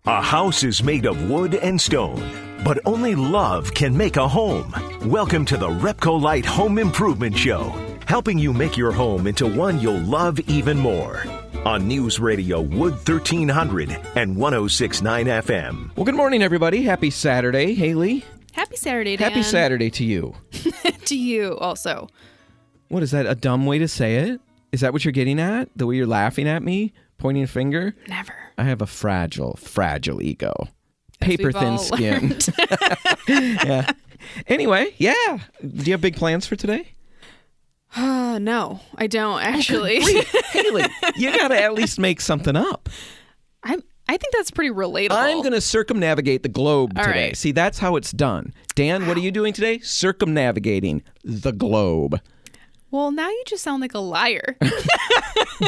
A house is made of wood and stone, but only love can make a home. Welcome to the RepcoLite Home Improvement Show, helping you make your home into one you'll love even more. On News Radio Wood 1300 and 106.9 FM. Well, good morning, everybody. Happy Saturday, Haley. Happy Saturday, Dan. Happy Saturday to you. To you also. What, is that a dumb way to say it? Is that what you're getting at? The way you're laughing at me? Pointing a finger? Never. I have a fragile ego. Paper thin skin. Yeah. Anyway, yeah. Do you have big plans for today? No, I don't actually. Haley, you got to at least make something up. I think that's pretty relatable. I'm going to circumnavigate the globe today. Right. See, that's how it's done. Dan, What are you doing today? Circumnavigating the globe. Well, now you just sound like a liar.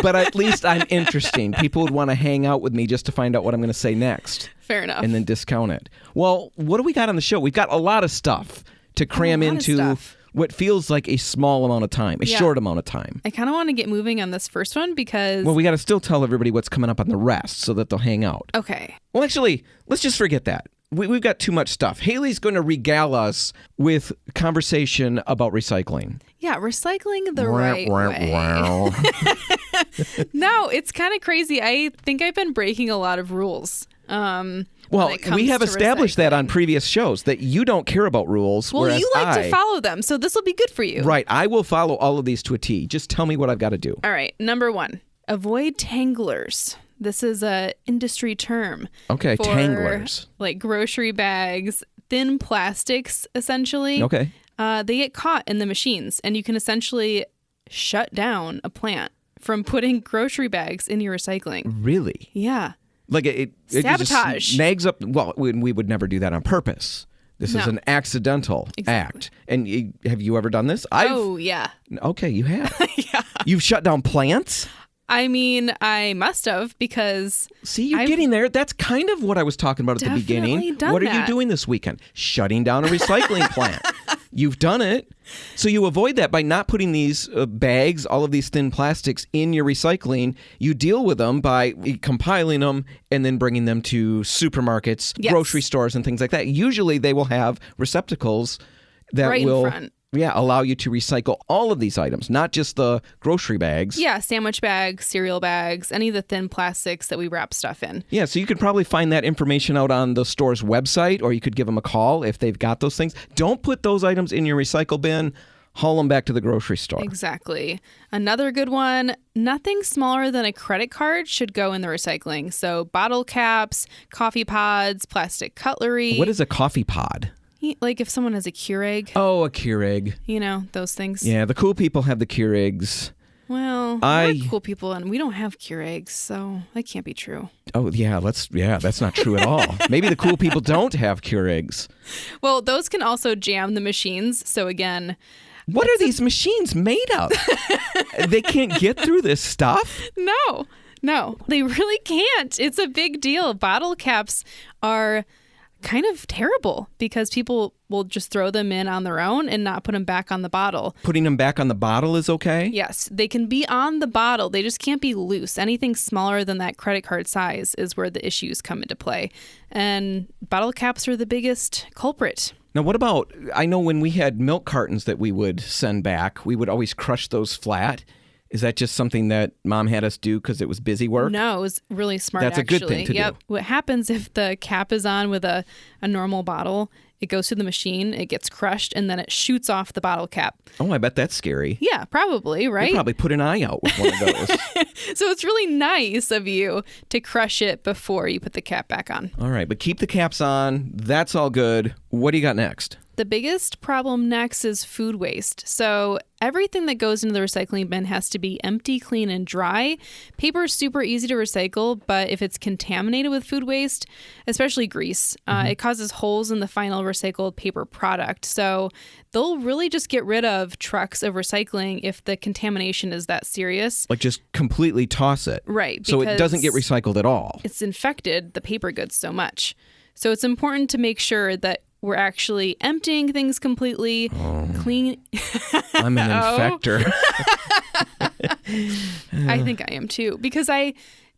But at least I'm interesting. People would want to hang out with me just to find out what I'm going to say next. Fair enough. And then discount it. Well, what do we got on the show? We've got a lot of stuff to cram into what feels like a small amount of time, a short amount of time. I kind of want to get moving on this first one because... Well, we got to still tell everybody what's coming up on the rest so that they'll hang out. Okay. Well, actually, let's just forget that. We've got too much stuff. Haley's going to regale us with conversation about recycling. Yeah, recycling the right way. No, it's kind of crazy. I think I've been breaking a lot of rules. Well, we have established that on previous shows, that you don't care about rules. Well, you like to follow them, so this will be good for you. Right. I will follow all of these to a T. Just tell me what I've got to do. All right. Number 1, avoid tanglers. This is a industry term. Okay, for, tanglers. Like grocery bags, thin plastics, essentially. Okay. They get caught in the machines, and you can essentially shut down a plant from putting grocery bags in your recycling. Really? Yeah. Like it sabotage. Just nags up. Well, we would never do that on purpose. This is an accidental act. And have you ever done this? Yeah. Okay, you have. Yeah. You've shut down plants? I mean, I must have, because... See, you're getting there. That's kind of what I was talking about at the beginning. What are you doing this weekend? Shutting down a recycling plant. You've done it. So you avoid that by not putting these bags, all of these thin plastics in your recycling. You deal with them by compiling them and then bringing them to supermarkets, grocery stores, and things like that. Usually they will have receptacles that will... in front. Yeah, allow you to recycle all of these items, not just the grocery bags. Yeah, sandwich bags, cereal bags, any of the thin plastics that we wrap stuff in. Yeah, so you could probably find that information out on the store's website, or you could give them a call if they've got those things. Don't put those items in your recycle bin. Haul them back to the grocery store. Exactly. Another good one, nothing smaller than a credit card should go in the recycling. So bottle caps, coffee pods, plastic cutlery. What is a coffee pod? Like if someone has a Keurig. Oh, a Keurig. You know, those things. Yeah, the cool people have the Keurigs. Well, we're cool people and we don't have Keurigs, so that can't be true. Oh, yeah, that's not true at all. Maybe the cool people don't have Keurigs. Well, those can also jam the machines, so again... What are these machines made of? They can't get through this stuff? No, they really can't. It's a big deal. Bottle caps are... kind of terrible because people will just throw them in on their own and not put them back on the bottle. Putting them back on the bottle is okay? Yes, they can be on the bottle. They just can't be loose. Anything smaller than that credit card size is where the issues come into play. And bottle caps are the biggest culprit. Now, what about, I know when we had milk cartons that we would send back, we would always crush those flat. Is that just something that Mom had us do because it was busy work? No, it was really smart, That's actually. a good thing to do. What happens if the cap is on with a normal bottle, it goes through the machine, it gets crushed, and then it shoots off the bottle cap. Oh, I bet that's scary. Yeah, probably, right? You probably put an eye out with one of those. So it's really nice of you to crush it before you put the cap back on. All right, but keep the caps on. That's all good. What do you got next? The biggest problem next is food waste. So everything that goes into the recycling bin has to be empty, clean, and dry. Paper is super easy to recycle, but if it's contaminated with food waste, especially grease, it causes holes in the final recycled paper product. So they'll really just get rid of trucks of recycling if the contamination is that serious. Like just completely toss it. Right. So it doesn't get recycled at all. It's infected the paper goods so much. So it's important to make sure that we're actually emptying things completely, clean. I'm an infector. I think I am too, because I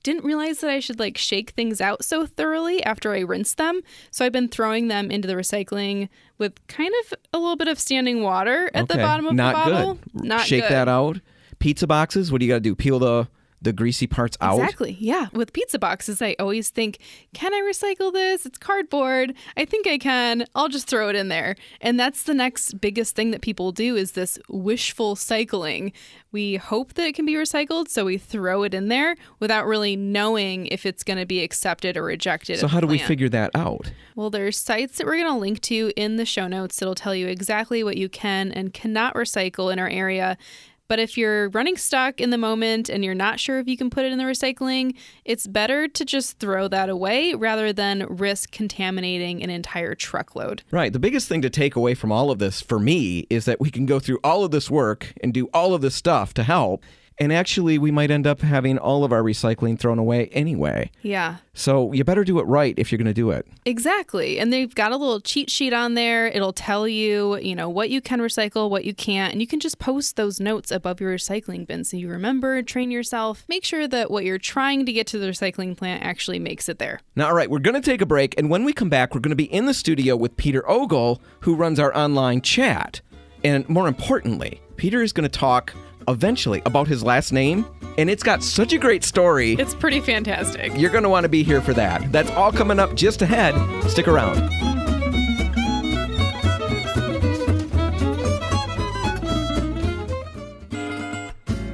didn't realize that I should like shake things out so thoroughly after I rinse them. So I've been throwing them into the recycling with kind of a little bit of standing water at the bottom of the bottle. Good. Not shake that out. Pizza boxes, what do you got to do? Peel the greasy parts out? Exactly, yeah. With pizza boxes, I always think, can I recycle this? It's cardboard. I think I can. I'll just throw it in there. And that's the next biggest thing that people do is this wishful cycling. We hope that it can be recycled, so we throw it in there without really knowing if it's going to be accepted or rejected. So how do we figure that out? Well, there's sites that we're going to link to in the show notes that'll tell you exactly what you can and cannot recycle in our area. But if you're running stuck in the moment and you're not sure if you can put it in the recycling, it's better to just throw that away rather than risk contaminating an entire truckload. Right. The biggest thing to take away from all of this for me is that we can go through all of this work and do all of this stuff to help. And actually, we might end up having all of our recycling thrown away anyway. Yeah. So you better do it right if you're going to do it. Exactly. And they've got a little cheat sheet on there. It'll tell you, what you can recycle, what you can't. And you can just post those notes above your recycling bin so you remember, train yourself. Make sure that what you're trying to get to the recycling plant actually makes it there. Now, all right, we're going to take a break. And when we come back, we're going to be in the studio with Peter Ogle, who runs our online chat. And more importantly, Peter is going to talk eventually about his last name, and it's got such a great story. It's pretty fantastic. You're going to want to be here for that. That's all coming up just ahead. Stick around.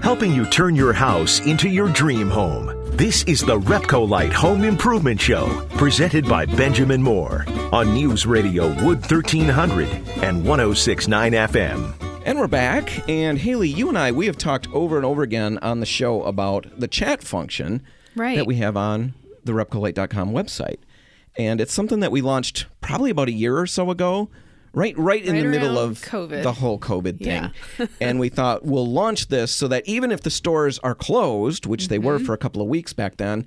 Helping you turn your house into your dream home. This is the RepcoLite Home Improvement Show, presented by Benjamin Moore on News Radio Wood 1300 and 106.9 FM. And we're back, and Haley, you and I, we have talked over and over again on the show about the chat function that we have on the RepcoLite.com website. And it's something that we launched probably about a year or so ago, right in the middle of COVID. The whole COVID thing. Yeah. And we thought we'll launch this so that even if the stores are closed, which they were for a couple of weeks back then,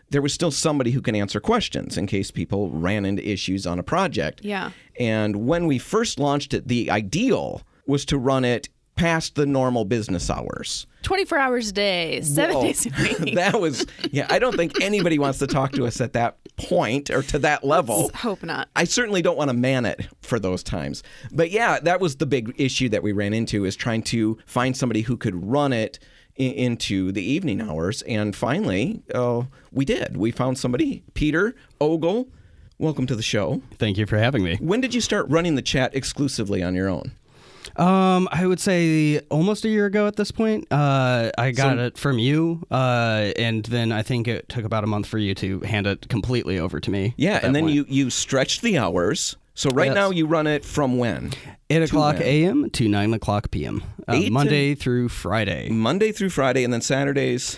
there was still somebody who can answer questions in case people ran into issues on a project. Yeah. And when we first launched it, the ideal was to run it past the normal business hours. 24 hours a day, 7 days a week. That was, I don't think anybody wants to talk to us at that point or to that level. Let's hope not. I certainly don't want to man it for those times. But yeah, that was the big issue that we ran into, is trying to find somebody who could run it into the evening hours. And finally, we did. We found somebody. Peter Ogle, welcome to the show. Thank you for having me. When did you start running the chat exclusively on your own? I would say almost a year ago at this point. I got it from you, and then I think it took about a month for you to hand it completely over to me. Yeah, and then you stretched the hours. So now you run it from when? 8 o'clock a.m. to 9 o'clock p.m. Monday through Friday. Monday through Friday, and then Saturdays?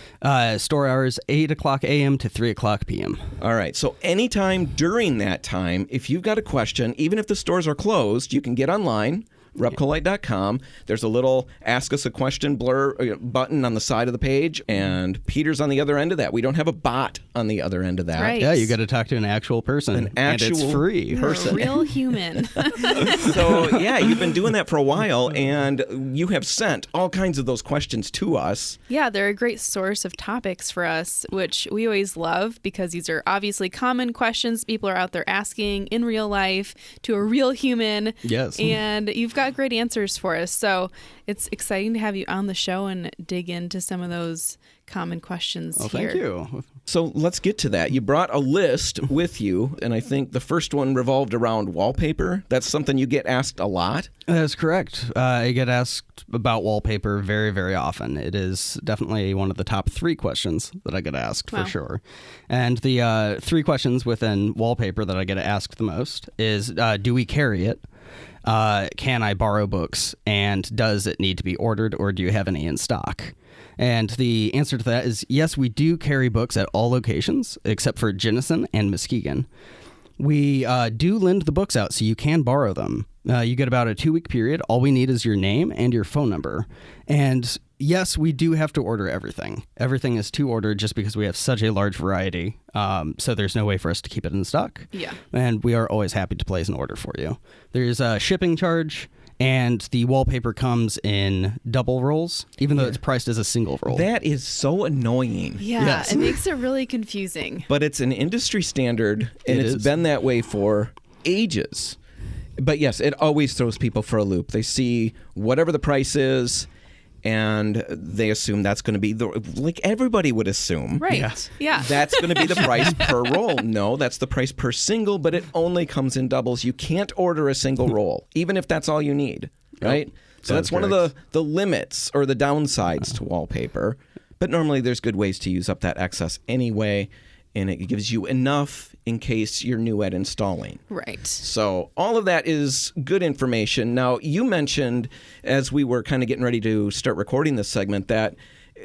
Store hours, 8 o'clock a.m. to 3 o'clock p.m. All right. So anytime during that time, if you've got a question, even if the stores are closed, you can get online. RepcoLite.com. There's a little ask us a question button on the side of the page, and Peter's on the other end of that. We don't have a bot on the other end of that. Right. Yeah, you got to talk to an actual person. And it's free person. A real human. So, yeah, you've been doing that for a while, and you have sent all kinds of those questions to us. Yeah, they're a great source of topics for us, which we always love because these are obviously common questions people are out there asking in real life to a real human. Yes. And you've got great answers for us. So it's exciting to have you on the show and dig into some of those common questions here. Thank you. So let's get to that. You brought a list with you, and I think the first one revolved around wallpaper. That's something you get asked a lot. That's correct. I get asked about wallpaper very, very often. It is definitely one of the top 3 questions that I get asked for sure. And the 3 questions within wallpaper that I get asked the most is, do we carry it? Can I borrow books? And does it need to be ordered, or do you have any in stock? And the answer to that is yes, we do carry books at all locations except for Jenison and Muskegon. We do lend the books out, so you can borrow them. You get about a 2-week period. All we need is your name and your phone number. And yes, we do have to order everything. Everything is to order just because we have such a large variety. So there's no way for us to keep it in stock. Yeah. And we are always happy to place an order for you. There's a shipping charge, and the wallpaper comes in double rolls, even though it's priced as a single roll. That is so annoying. Yeah, Yes. It makes it really confusing. But it's an industry standard, and it's been that way for ages. But yes, it always throws people for a loop. They see whatever the price is, and they assume that's going to be like everybody would assume. Right. Yes. Yeah. That's going to be the price per roll. No, that's the price per single, but it only comes in doubles. You can't order a single roll, even if that's all you need, right? So that's one of the limits or the downsides to wallpaper. But normally there's good ways to use up that excess anyway, and it gives you enough in case you're new at installing. Right. So all of that is good information. Now, you mentioned, as we were kind of getting ready to start recording this segment, that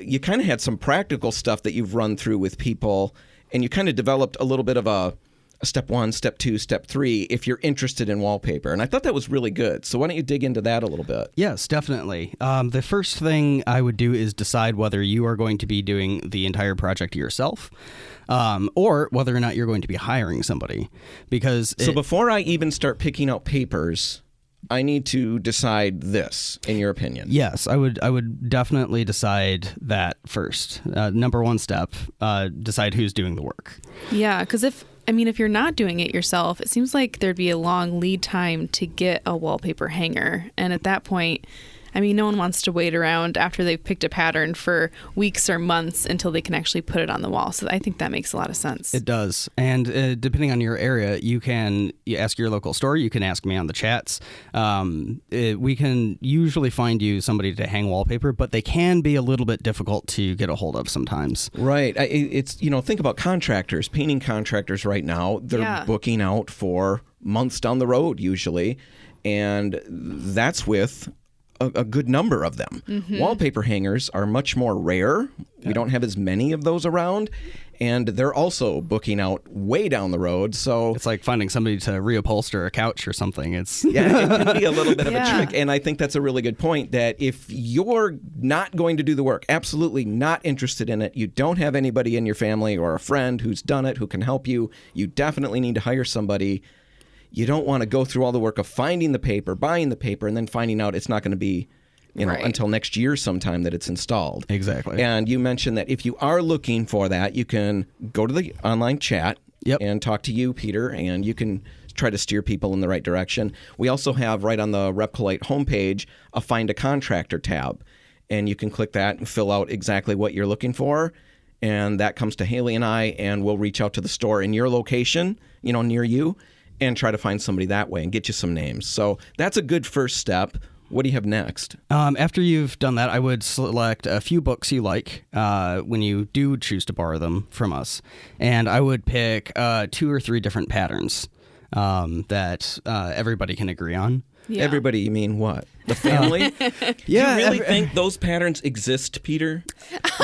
you kind of had some practical stuff that you've run through with people, and you kind of developed a little bit of a step 1, step 2, step 3 if you're interested in wallpaper. And I thought that was really good. So why don't you dig into that a little bit? Yes, definitely. The first thing I would do is decide whether you are going to be doing the entire project yourself, or whether or not you're going to be hiring somebody. Because So before I even start picking out papers, I need to decide this, in your opinion. Yes, I would definitely decide that first. Number one step, decide who's doing the work. Yeah, because if you're not doing it yourself, it seems like there'd be a long lead time to get a wallpaper hanger. And at that point, no one wants to wait around after they've picked a pattern for weeks or months until they can actually put it on the wall. So I think that makes a lot of sense. It does. And depending on your area, you ask your local store. You can ask me on the chats. We can usually find you somebody to hang wallpaper, but they can be a little bit difficult to get a hold of sometimes. Right. It's, think about contractors, painting contractors right now. They're booking out for months down the road usually. And that's with a good number of them. Mm-hmm. Wallpaper hangers are much more rare. We don't have as many of those around, and they're also booking out way down the road. So it's like finding somebody to reupholster a couch or something. It can be a little bit of a trick, and I think that's a really good point, that if you're not going to do the work, absolutely not interested in it, you don't have anybody in your family or a friend who's done it who can help you, you definitely need to hire somebody. You don't want to go through all the work of finding the paper, buying the paper, and then finding out it's not going to be, until next year sometime that it's installed. Exactly. And you mentioned that if you are looking for that, you can go to the online chat and talk to you, Peter, and you can try to steer people in the right direction. We also have right on the RepcoLite homepage a Find a Contractor tab, and you can click that and fill out exactly what you're looking for. And that comes to Haley and I, and we'll reach out to the store in your location, near you, and try to find somebody that way and get you some names. So that's a good first step. What do you have next? After you've done that, I would select a few books you like when you do choose to borrow them from us. And I would pick 2 or 3 different patterns that everybody can agree on. Yeah. Everybody, you mean what? The family? Do you really think those patterns exist, Peter?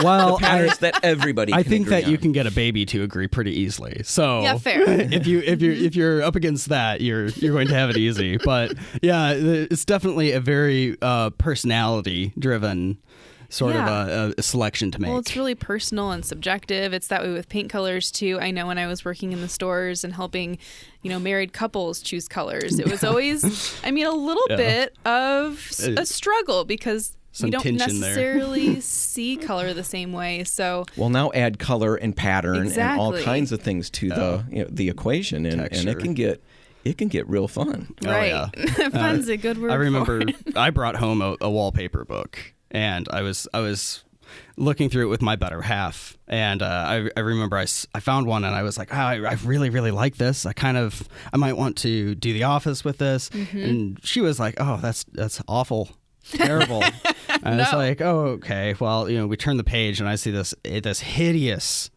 Well, the patterns that everybody can I think agree that on. you can get a baby to agree pretty easily. So yeah, fair. if you're up against that, you're going to have it easy. But yeah, it's definitely a very personality driven sort of a selection to make. Well, it's really personal and subjective. It's that way with paint colors too. I know when I was working in the stores and helping, married couples choose colors, it was always, a little bit of a struggle because we don't necessarily see color the same way. So well, now add color and pattern and all kinds of things to the equation, and it can get real fun. Right. Oh, yeah. Fun's a good word. I remember I brought home a wallpaper book. And I was looking through it with my better half, and I remember I found one, and I was like, I really, really like this. I might want to do The Office with this. Mm-hmm. And she was like, oh, that's awful, terrible. And I was like, oh, okay. Well, we turn the page, and I see this hideous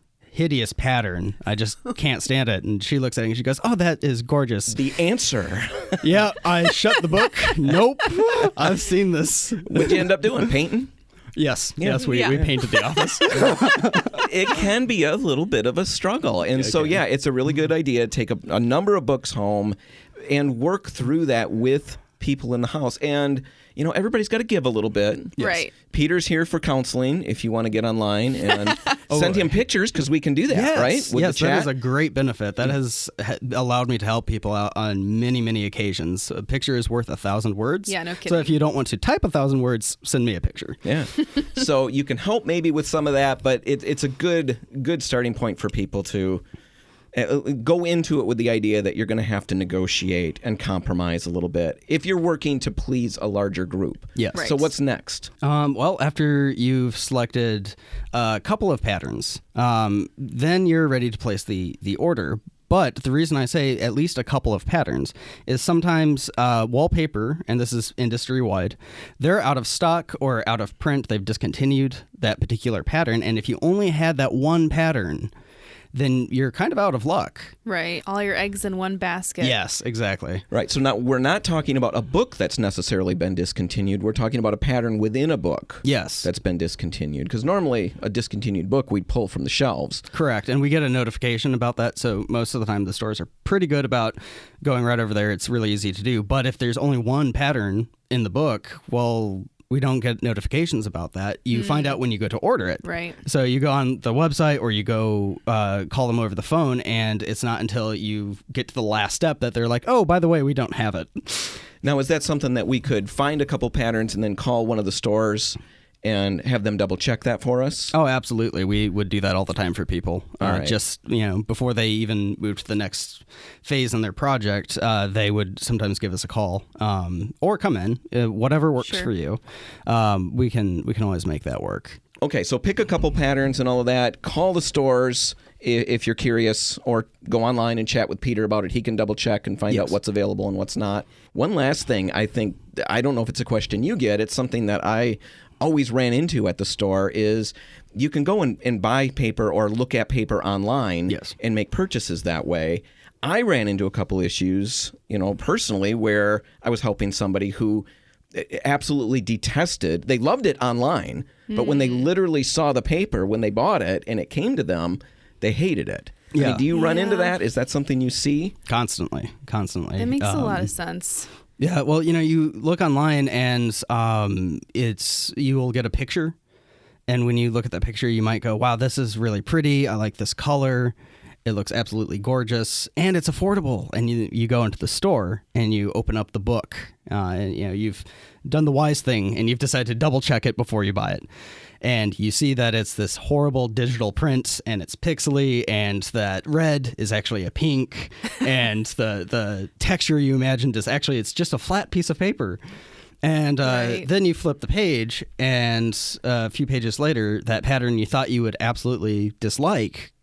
pattern. I just can't stand it. And she looks at it and she goes, oh, that is gorgeous. The answer. Yeah, I shut the book. Nope. I've seen this. What'd you end up doing? Painting? Yes. Yeah. Yes, we painted The Office. It can be a little bit of a struggle. And so, it's a really good idea to take a number of books home and work through that with people in the house. And, everybody's got to give a little bit. Yes. Right. Peter's here for counseling if you want to get online and send him pictures because we can do that, right? Yes, that is a great benefit. That has allowed me to help people out on many, many occasions. A picture is worth 1,000 words. Yeah, no kidding. So if you don't want to type 1,000 words, send me a picture. Yeah. So you can help maybe with some of that, but it's a good starting point for people to go into it with the idea that you're going to have to negotiate and compromise a little bit if you're working to please a larger group. Yes. Right. So what's next? Well, after you've selected a couple of patterns, then you're ready to place the order. But the reason I say at least a couple of patterns is sometimes wallpaper, and this is industry-wide, they're out of stock or out of print. They've discontinued that particular pattern. And if you only had that one pattern, then you're kind of out of luck. Right. All your eggs in one basket. Yes, exactly. Right. So now we're not talking about a book that's necessarily been discontinued. We're talking about a pattern within a book. Yes. That's been discontinued. Because normally a discontinued book we'd pull from the shelves. Correct. And we get a notification about that. So most of the time the stores are pretty good about going right over there. It's really easy to do. But if there's only one pattern in the book, well, we don't get notifications about that. You find out when you go to order it. Right. So you go on the website or you go call them over the phone, and it's not until you get to the last step that they're like, oh, by the way, we don't have it. Now, is that something that we could find a couple patterns and then call one of the stores and have them double check that for us? Oh, absolutely. We would do that all the time for people. All right. Just, before they even move to the next phase in their project, they would sometimes give us a call or come in, whatever works for you. We can always make that work. Okay, so pick a couple patterns and all of that. Call the stores if you're curious, or go online and chat with Peter about it. He can double check and find out what's available and what's not. One last thing, I don't know if it's a question you get. It's something that I always ran into at the store is you can go and buy paper or look at paper online and make purchases that way. I ran into a couple issues, personally, where I was helping somebody who absolutely detested. They loved it online, but when they literally saw the paper, when they bought it and it came to them, they hated it. Yeah. I mean, do you run into that? Is that something you see? Constantly. That makes a lot of sense. Yeah, well, you look online and you will get a picture. And when you look at that picture, you might go, wow, this is really pretty. I like this color. It looks absolutely gorgeous. And it's affordable. And you go into the store and you open up the book. And you've done the wise thing and you've decided to double check it before you buy it. And you see that it's this horrible digital print and it's pixely and that red is actually a pink and the texture you imagined is actually, it's just a flat piece of paper. And then you flip the page and a few pages later, that pattern you thought you would absolutely dislike,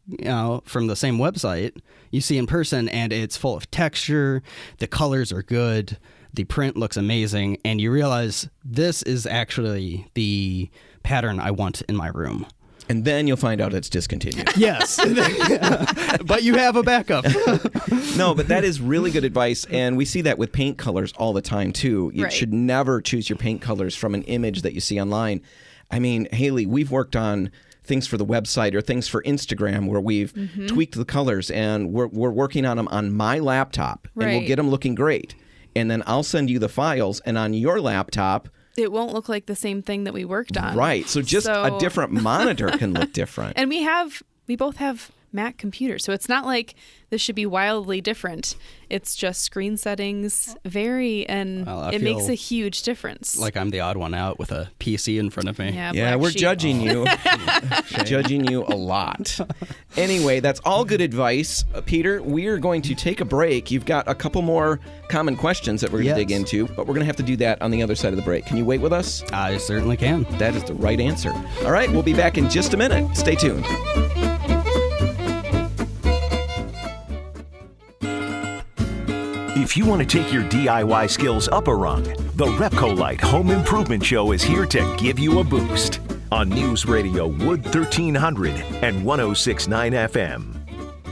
from the same website, you see in person and it's full of texture, the colors are good, the print looks amazing, and you realize this is actually the pattern I want in my room. And then you'll find out it's discontinued. Yes. But you have a backup. No, but that is really good advice. And we see that with paint colors all the time, too. You should never choose your paint colors from an image that you see online. I mean, Haley, we've worked on things for the website or things for Instagram where we've tweaked the colors, and we're working on them on my laptop. And we'll get them looking great. And then I'll send you the files, and on your laptop, it won't look like the same thing that we worked on. Right. So just a different monitor can look different. And we both have Mac computers, so it's not like this should be wildly different. It's just screen settings vary, and it makes a huge difference. Like I'm the odd one out with a PC in front of me. Yeah, we're judging you. Judging you a lot. Anyway, that's all good advice. Peter, we're going to take a break. You've got a couple more common questions that we're going to dig into, but we're going to have to do that on the other side of the break. Can you wait with us? I certainly can. That is the right answer. All right, we'll be back in just a minute. Stay tuned. If you want to take your DIY skills up a rung, the RepcoLite Home Improvement Show is here to give you a boost on News Radio Wood 1300 and 106.9 FM.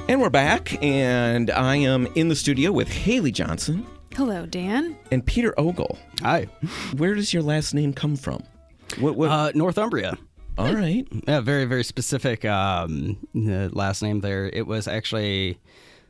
And we're back, and I am in the studio with Haley Johnson. Hello, Dan. And Peter Ogle. Hi. Where does your last name come from? What? Northumbria. All right. Yeah, very, very specific last name there. It was actually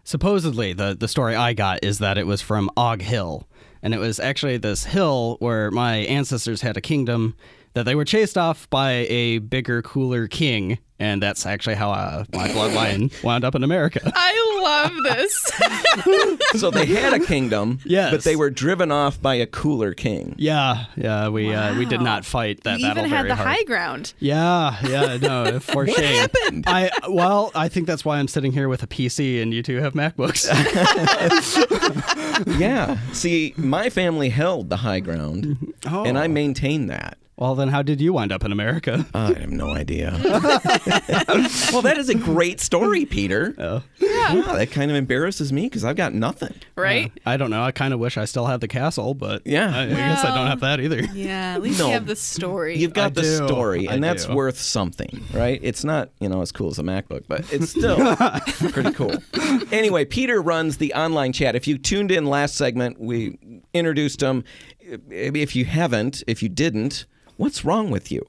supposedly the story I got is that it was from Ogle, and it was actually this hill where my ancestors had a kingdom that they were chased off by a bigger, cooler king, and that's actually how my bloodline wound up in America. I love this. So they had a kingdom, yes, but they were driven off by a cooler king. Yeah, we did not fight that you battle even very had the hard. High ground. Yeah, no, for What shame. happened? I think that's why I'm sitting here with a PC and you two have MacBooks. Yeah. See, my family held the high ground, and I maintained that. Well, then how did you wind up in America? I have no idea. Well, that is a great story, Peter. Oh. Yeah, that kind of embarrasses me because I've got nothing. Right? I don't know. I kind of wish I still had the castle, but Yeah. I guess I don't have that either. Yeah, at least No. you have the story. You've got I the do. story, and I that's do. worth something, right? It's not, as cool as a MacBook, but it's still pretty cool. Anyway, Peter runs the online chat. If you tuned in last segment, we introduced him. If you didn't, what's wrong with you?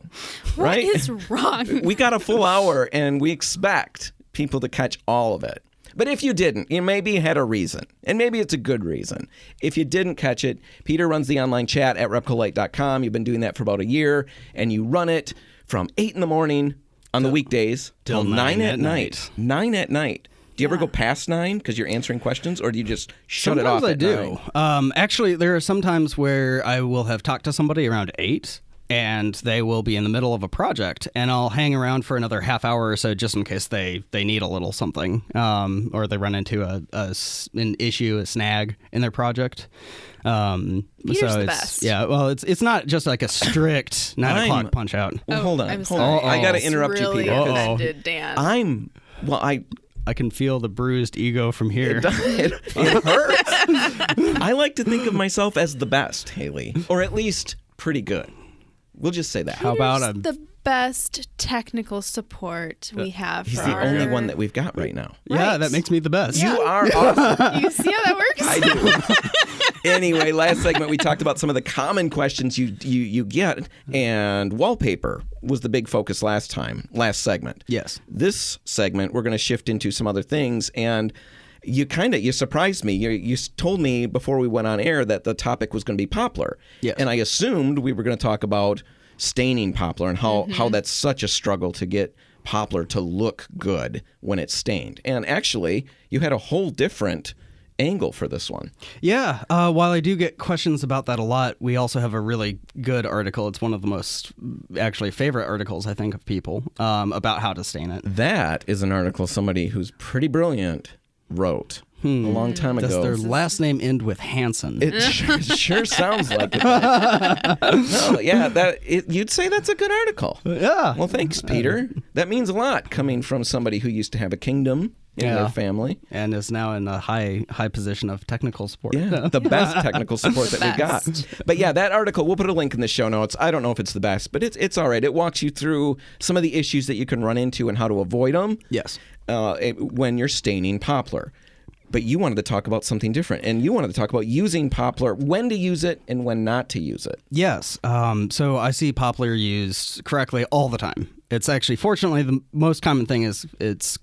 What is wrong? We got a full hour, and we expect people to catch all of it. But if you didn't, you maybe had a reason, and maybe it's a good reason. If you didn't catch it, Peter runs the online chat at RepcoLite.com. You've been doing that for about a year, and you run it from 8 in the morning on the weekdays till 9 at night. 9 at night. Do you ever go past 9 because you're answering questions, or do you just shut it off Sometimes I at do. 9? Actually, there are some times where I will have talked to somebody around 8, and they will be in the middle of a project, and I'll hang around for another half hour or so just in case they need a little something, or they run into an issue, a snag in their project. Peter's the best. Yeah, well, it's not just like a strict 9 o'clock punch out. Well, hold on. I'm Hold on. sorry. I got to It's interrupt really you, Peter. offended, Dan. I can feel the bruised ego from here. It hurts. I like to think of myself as the best, Haley, or at least pretty good. We'll just say that. How about Peter's the best technical support we have. He's for the our... only one that we've got right now. Yeah, Right. that makes me the best. You are awesome. You see how that works? I do. Anyway, last segment we talked about some of the common questions you get, and wallpaper was the big focus last segment. Yes. This segment we're going to shift into some other things, and you surprised me. You told me before we went on air that the topic was going to be poplar. Yes. And I assumed we were going to talk about staining poplar and how that's such a struggle to get poplar to look good when it's stained. And actually, you had a whole different angle for this one. Yeah, while I do get questions about that a lot, we also have a really good article. It's one of the most actually favorite articles, I think, of people about how to stain it. That is an article somebody who's pretty brilliant wrote a long time ago. Does their last name end with Hansen? It sure sounds like it. No, yeah, you'd say that's a good article. Yeah. Well, thanks, Peter. That means a lot coming from somebody who used to have a kingdom in their family. And is now in a high position of technical support. Yeah, the best technical support that we got. But yeah, that article, we'll put a link in the show notes. I don't know if it's the best, but it's all right. It walks you through some of the issues that you can run into and how to avoid them. Yes. When you're staining poplar. But you wanted to talk about something different, and you wanted to talk about using poplar, when to use it and when not to use it. Yes. So I see poplar used correctly all the time. It's actually, fortunately, the most common thing is it's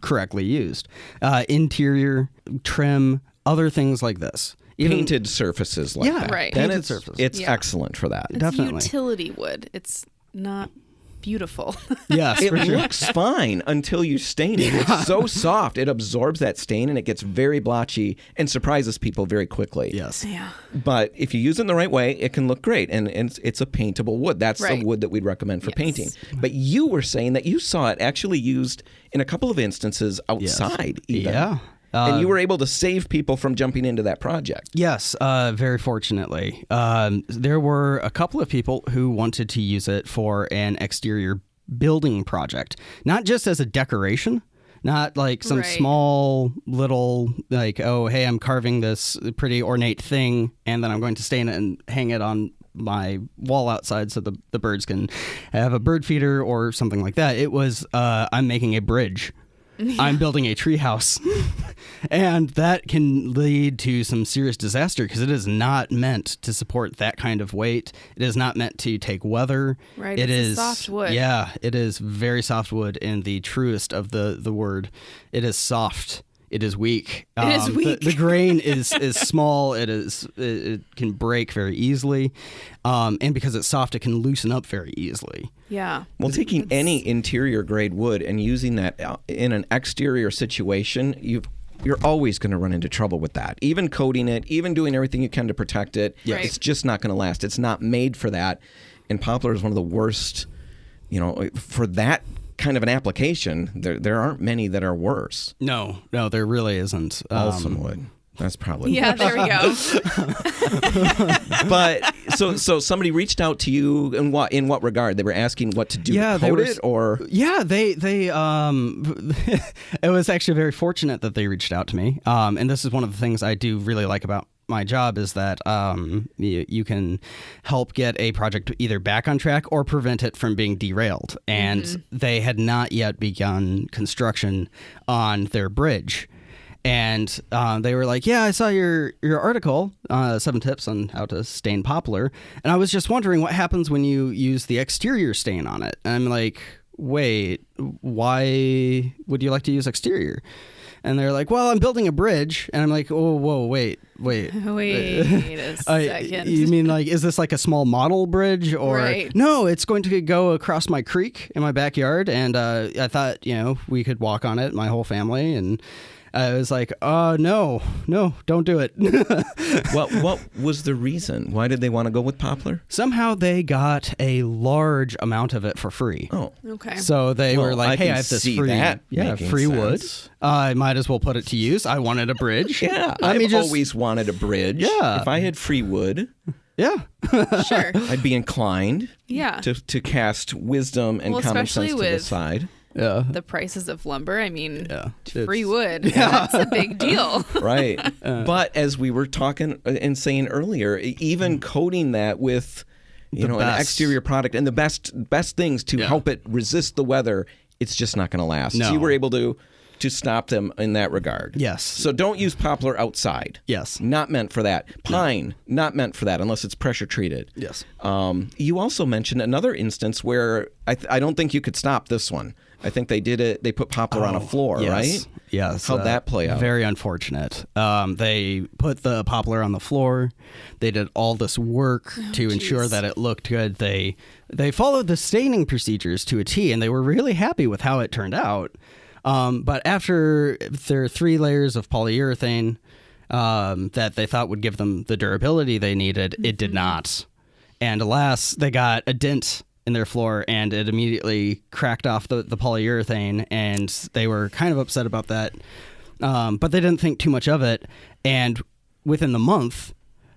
correctly used. Interior, trim, other things like this. Painted surfaces like that. Right. Then Painted surfaces. It's excellent for that. It's Definitely. utility wood. It's not beautiful. Yes, It for sure. looks fine until you stain it. It's so soft. It absorbs that stain and it gets very blotchy and surprises people very quickly. Yes. Yeah. But if you use it in the right way, it can look great. And it's a paintable wood. That's Right. the wood that we'd recommend for Yes. painting. But you were saying that you saw it actually used in a couple of instances outside even. Yeah. And you were able to save people from jumping into that project. Yes, very fortunately. There were a couple of people who wanted to use it for an exterior building project, not just as a decoration, not like some Right. small little, like, oh, hey, I'm carving this pretty ornate thing, and then I'm going to stain it and hang it on my wall outside so the birds can have a bird feeder or something like that. It was, I'm making a bridge. I'm building a tree house. And that can lead to some serious disaster because it is not meant to support that kind of weight. It is not meant to take weather. Right, It it's a is soft wood. Yeah, it is very soft wood in the truest of the word. It is soft. It is weak. It is weak. The grain is small. It can break very easily, and because it's soft, it can loosen up very easily. Yeah. Well, taking any interior grade wood and using that in an exterior situation, you're always going to run into trouble with that. Even coating it, even doing everything you can to protect it, it's just not going to last. It's not made for that. And poplar is one of the worst, for that kind of an application. There aren't many that are worse. No, there really isn't. Balsam wood. That's probably there we go. But so somebody reached out to you in what regard? They were asking what to do to coat it, or they it was actually very fortunate that they reached out to me. And this is one of the things I do really like about my job is that you can help get a project either back on track or prevent it from being derailed. And they had not yet begun construction on their bridge. And they were like, I saw your article, 7 tips on how to stain poplar. And I was just wondering what happens when you use the exterior stain on it. And I'm like, wait, why would you like to use exterior? And they're like, well, I'm building a bridge. And I'm like, oh, whoa, wait. Wait a second. You mean is this like a small model bridge? Or right. No, it's going to go across my creek in my backyard. And I thought, we could walk on it, my whole family. And I was like, no, don't do it. What was the reason? Why did they want to go with poplar? Somehow they got a large amount of it for free. Oh, okay. So they were like, hey, I have this free wood. I might as well put it to use. I wanted a bridge. I've always wanted a bridge. Yeah. If I had free wood, sure, I'd be inclined to cast wisdom and common sense to the side. Yeah. The prices of lumber. I mean, free wood. That's a big deal. Right. But as we were talking and saying earlier, even coating that with, an exterior product and the best things to help it resist the weather, it's just not going to last. No. So you were able to stop them in that regard. Yes. So don't use poplar outside. Yes. Not meant for that. Pine, not meant for that unless it's pressure treated. Yes. You also mentioned another instance where I don't think you could stop this one. I think they did it. They put poplar on a floor, right? Yes. How'd that play out? Very unfortunate. They put the poplar on the floor. They did all this work to ensure that it looked good. They followed the staining procedures to a T, and they were really happy with how it turned out. But after their 3 layers of polyurethane that they thought would give them the durability they needed, it did not. And alas, they got a dent in their floor, and it immediately cracked off the polyurethane, and they were kind of upset about that. But they didn't think too much of it. And within the month,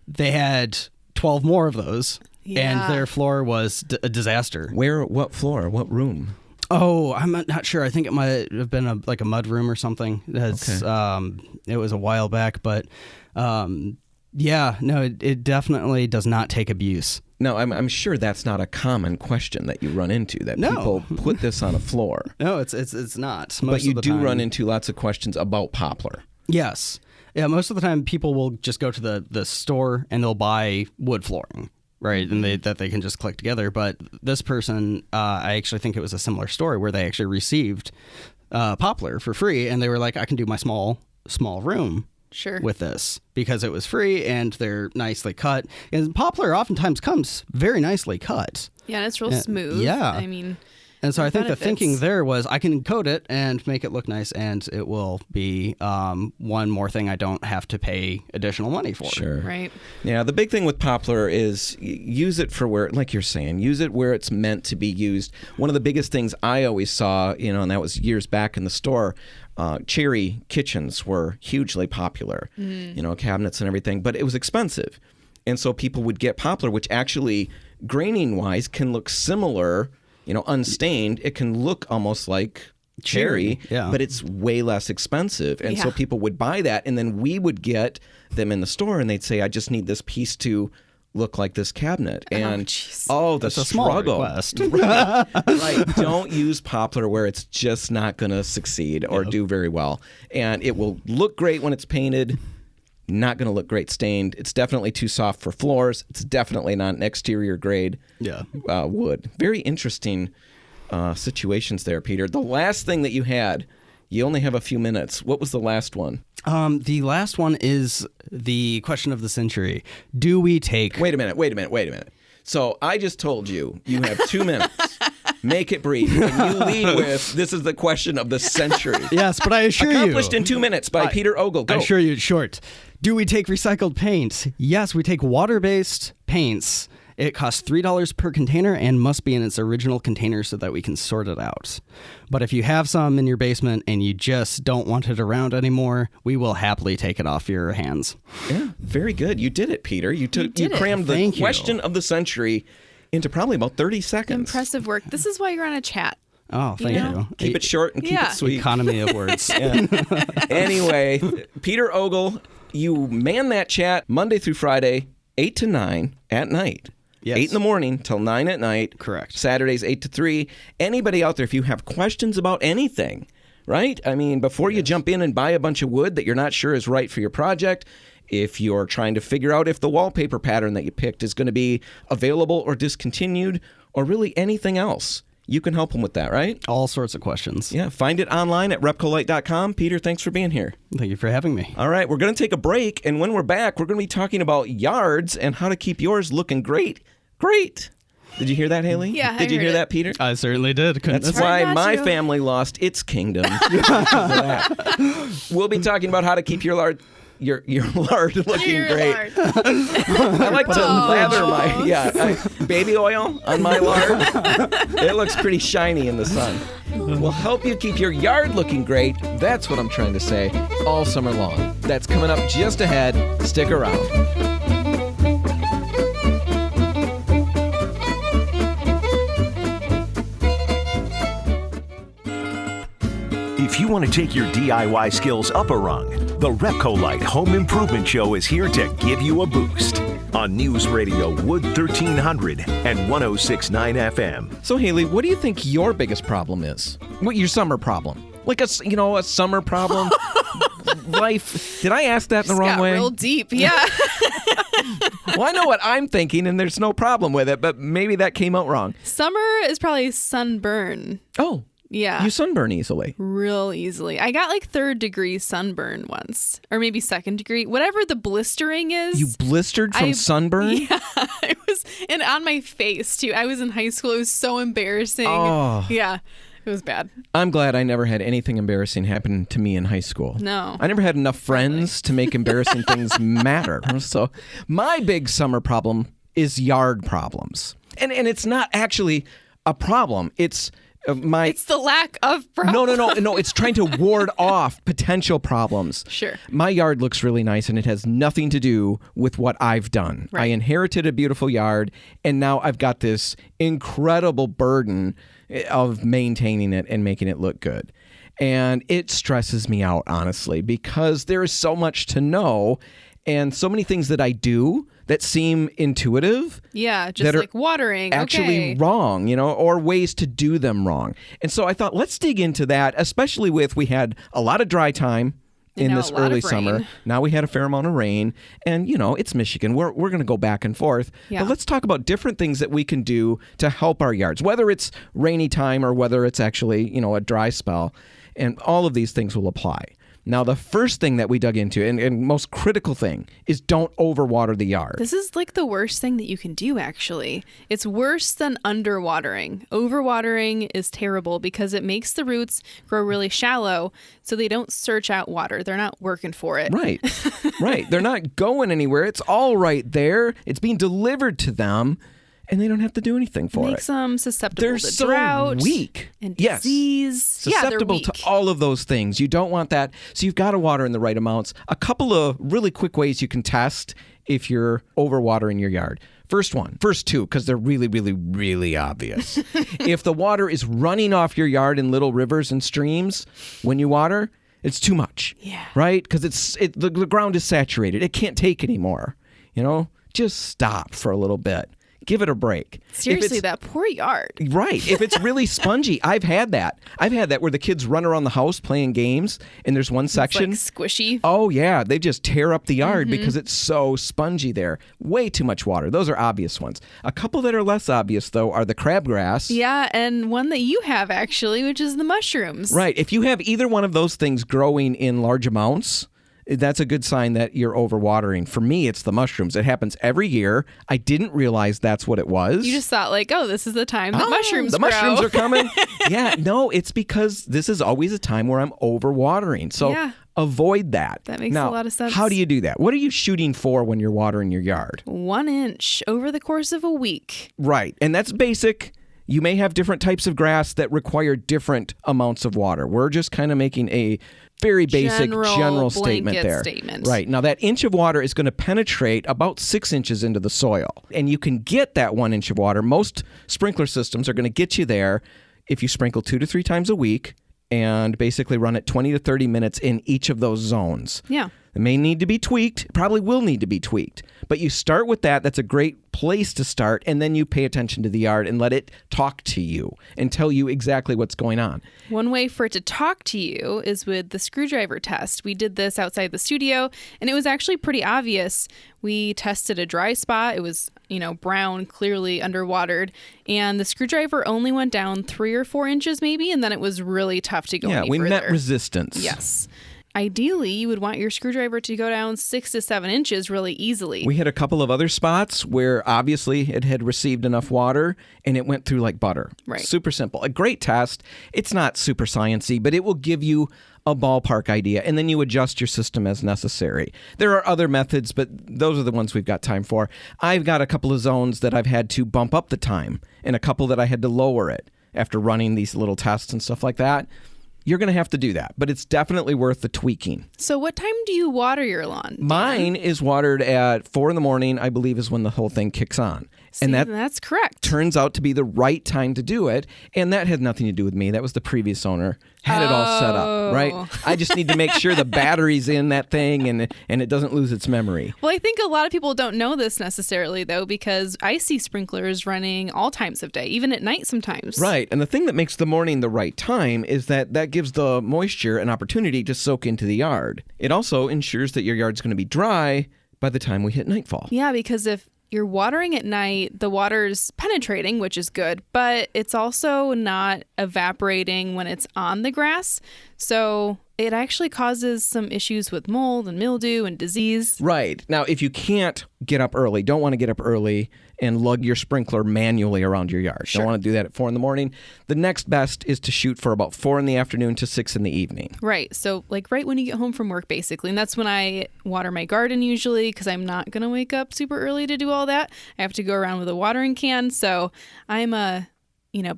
they had 12 more of those, and their floor was a disaster. Where? What floor? What room? Oh, I'm not sure. I think it might have been a mud room or something. That's it was a while back, but it definitely does not take abuse. No, I'm sure that's not a common question that you run into, that people put this on a floor. No, it's not. But you do run into lots of questions about poplar. Yes. Yeah, most of the time people will just go to the store and they'll buy wood flooring, right? And that they can just click together. But this person, I actually think it was a similar story where they actually received poplar for free, and they were like, I can do my small room. Sure. With this because it was free and they're nicely cut. And poplar oftentimes comes very nicely cut. Yeah, and it's real smooth. Yeah. I mean, and so I think the thinking there was I can coat it and make it look nice, and it will be one more thing I don't have to pay additional money for. Sure. Right. Yeah, the big thing with poplar is use it for where, like you're saying, use it where it's meant to be used. One of the biggest things I always saw, and that was years back in the store, cherry kitchens were hugely popular, cabinets and everything, but it was expensive. And so people would get poplar, which actually, graining-wise, can look similar, unstained. It can look almost like cherry, but it's way less expensive. And so people would buy that, and then we would get them in the store, and they'd say, I just need this piece to look like this cabinet. And that's a small request. Right. Don't use poplar where it's just not going to succeed or do very well. And it will look great when it's painted, not going to look great stained. It's definitely too soft for floors. It's definitely not an exterior grade wood. Very interesting situations there, Peter. The last thing that you had You only have a few minutes. What was the last one? The last one is the question of the century. Do we take... Wait a minute. So I just told you have 2 minutes. Make it brief. And you lead with, this is the question of the century. Yes, but I assure you... Accomplished in 2 minutes by Peter Ogle. Go. I assure you it's short. Do we take recycled paint? Yes, we take water-based paints. It costs $3 per container and must be in its original container so that we can sort it out. But if you have some in your basement and you just don't want it around anymore, we will happily take it off your hands. Yeah, very good. You did it, Peter. You crammed the question of the century into probably about 30 seconds. Impressive work. This is why you're on a chat. Oh, thank you. Keep it short and keep it sweet. Economy of words. Anyway, Peter Ogle, you man that chat Monday through Friday, 8 to 9 at night. Yes. 8 in the morning till 9 at night. Correct. Saturdays, 8 to 3. Anybody out there, if you have questions about anything, right? I mean, before you jump in and buy a bunch of wood that you're not sure is right for your project, if you're trying to figure out if the wallpaper pattern that you picked is going to be available or discontinued, or really anything else, you can help them with that, right? All sorts of questions. Yeah, find it online at RepcoLite.com. Peter, thanks for being here. Thank you for having me. All right, we're going to take a break, and when we're back, we're going to be talking about yards and how to keep yours looking great. Great. Did you hear that, Haley? Yeah, Did you hear that, Peter? I certainly did. That's why my family lost its kingdom. We'll be talking about how to keep your lard looking great. Lard. I like to lather my baby oil on my lard. It looks pretty shiny in the sun. We'll help you keep your yard looking great. That's what I'm trying to say all summer long. That's coming up just ahead. Stick around. If you want to take your DIY skills up a rung, the RepcoLite Home Improvement Show is here to give you a boost on News Radio Wood 1300 and 106.9 FM. So, Haley, what do you think your biggest problem is? What your summer problem? Like a summer problem? Life. Did I ask that in the wrong way? Real deep, yeah. Well, I know what I'm thinking, and there's no problem with it, but maybe that came out wrong. Summer is probably sunburn. Oh. Yeah. You sunburn easily. Real easily. I got like 3rd degree sunburn once, or maybe 2nd degree, whatever the blistering is. You blistered from sunburn? Yeah. It was, and on my face too. I was in high school. It was so embarrassing. Oh. Yeah. It was bad. I'm glad I never had anything embarrassing happen to me in high school. No. I never had enough friends to make embarrassing things matter. So my big summer problem is yard problems. And it's not actually a problem. It's the lack of problems. No. It's trying to ward off potential problems. Sure. My yard looks really nice, and it has nothing to do with what I've done. Right. I inherited a beautiful yard, and now I've got this incredible burden of maintaining it and making it look good. And it stresses me out, honestly, because there is so much to know and so many things that I do that seem intuitive. Yeah, just like watering. Actually wrong, or ways to do them wrong. And so I thought, let's dig into that, especially we had a lot of dry time in this early summer. Now we had a fair amount of rain, and it's Michigan. We're going to go back and forth. Yeah. But let's talk about different things that we can do to help our yards, whether it's rainy time or whether it's actually, a dry spell. And all of these things will apply. Now, the first thing that we dug into, and most critical thing, is don't overwater the yard. This is like the worst thing that you can do, actually. It's worse than underwatering. Overwatering is terrible because it makes the roots grow really shallow, so they don't search out water. They're not working for it. Right. Right. They're not going anywhere. It's all right there. It's being delivered to them. And they don't have to do anything for it. Makes them susceptible to They're drought. so weak. And disease. Yes. Susceptible to all of those things. You don't want that. So you've got to water in the right amounts. A couple of really quick ways you can test if you're overwatering your yard. First two, because they're really, really, really obvious. If the water is running off your yard in little rivers and streams when you water, it's too much. Yeah. Right? Because the ground is saturated. It can't take anymore. Just stop for a little bit. Give it a break. Seriously, that poor yard. Right. If it's really spongy, I've had that where the kids run around the house playing games and there's one section. It's like squishy. Oh, yeah. They just tear up the yard because it's so spongy there. Way too much water. Those are obvious ones. A couple that are less obvious, though, are the crabgrass. Yeah, and one that you have, actually, which is the mushrooms. Right. If you have either one of those things growing in large amounts, that's a good sign that you're overwatering. For me, it's the mushrooms. It happens every year. I didn't realize that's what it was. You just thought like, oh, this is the time that mushrooms grow. Mushrooms are coming. Yeah, no, it's because this is always a time where I'm overwatering. So avoid that. That makes a lot of sense. How do you do that? What are you shooting for when you're watering your yard? 1 inch over the course of a week. Right, and that's basic. You may have different types of grass that require different amounts of water. We're just kind of making a very basic general statement there. Right. Now, that inch of water is going to penetrate about 6 inches into the soil. And you can get that 1 inch of water. Most sprinkler systems are going to get you there if you sprinkle 2 to 3 times a week and basically run it 20 to 30 minutes in each of those zones. Yeah. It may need to be tweaked, probably will need to be tweaked. But you start with that. That's a great place to start. And then you pay attention to the yard and let it talk to you and tell you exactly what's going on. One way for it to talk to you is with the screwdriver test. We did this outside the studio, and it was actually pretty obvious. We tested a dry spot. It was, brown, clearly underwatered. And the screwdriver only went down 3 or 4 inches maybe, and then it was really tough to go any further. Yeah, we met resistance. Yes. Ideally, you would want your screwdriver to go down 6 to 7 inches really easily. We had a couple of other spots where obviously it had received enough water and it went through like butter. Right. Super simple. A great test. It's not super sciencey, but it will give you a ballpark idea, and then you adjust your system as necessary. There are other methods, but those are the ones we've got time for. I've got a couple of zones that I've had to bump up the time and a couple that I had to lower it after running these little tests and stuff like that. You're going to have to do that, but it's definitely worth the tweaking. So what time do you water your lawn, Dan? Mine is watered at 4 a.m, I believe, is when the whole thing kicks on. See, and that's correct. Turns out to be the right time to do it, and that had nothing to do with me. That was the previous owner. Had it all set up, right? I just need to make sure the battery's in that thing and it doesn't lose its memory. Well, I think a lot of people don't know this necessarily, though, because I see sprinklers running all times of day, even at night sometimes. Right, and the thing that makes the morning the right time is that gives the moisture an opportunity to soak into the yard. It also ensures that your yard's going to be dry by the time we hit nightfall. Yeah, because if you're watering at night, the water's penetrating, which is good, but it's also not evaporating when it's on the grass. So it actually causes some issues with mold and mildew and disease. Right. Now, if you can't get up early, don't want to get up early and lug your sprinkler manually around your yard. Sure. Don't want to do that at 4 a.m. The next best is to shoot for about 4 p.m. to 6 p.m. Right. So like right when you get home from work, basically. And that's when I water my garden usually, because I'm not going to wake up super early to do all that. I have to go around with a watering can. So I'm a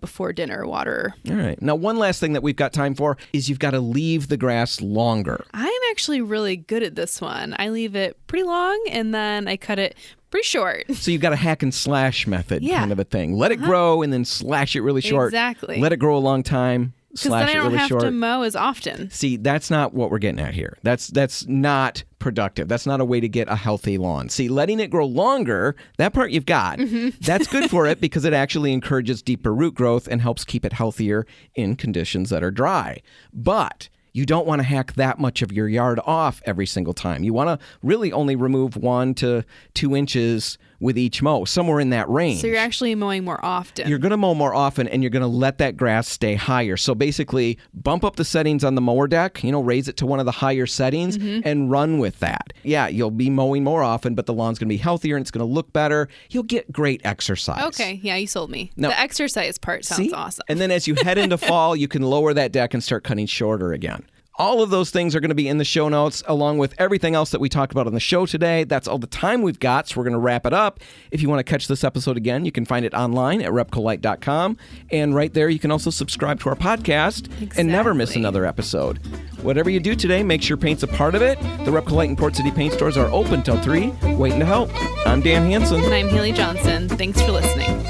before dinner waterer. All right. Now, one last thing that we've got time for is you've got to leave the grass longer. I'm actually really good at this one. I leave it pretty long and then I cut it pretty short. So you've got a hack and slash method kind of a thing. Let it grow and then slash it really short. Exactly. Let it grow a long time. Slash it really short. Because then I don't have to mow as often. See, that's not what we're getting at here. That's not productive. That's not a way to get a healthy lawn. See, letting it grow longer, that part you've got. That's good for it because it actually encourages deeper root growth and helps keep it healthier in conditions that are dry. But you don't want to hack that much of your yard off every single time. You want to really only remove 1 to 2 inches with each mow, somewhere in that range. So you're actually mowing more often. You're going to mow more often, and you're going to let that grass stay higher. So basically, bump up the settings on the mower deck, raise it to one of the higher settings, and run with that. Yeah, you'll be mowing more often, but the lawn's going to be healthier, and it's going to look better. You'll get great exercise. Okay, yeah, you sold me. Now, the exercise part sounds awesome. And then as you head into fall, you can lower that deck and start cutting shorter again. All of those things are going to be in the show notes, along with everything else that we talked about on the show today. That's all the time we've got, so we're going to wrap it up. If you want to catch this episode again, you can find it online at RepcoLite.com. And right there, you can also subscribe to our podcast and never miss another episode. Whatever you do today, make sure paint's a part of it. The RepcoLite and Port City paint stores are open till 3, waiting to help. I'm Dan Hansen. And I'm Haley Johnson. Thanks for listening.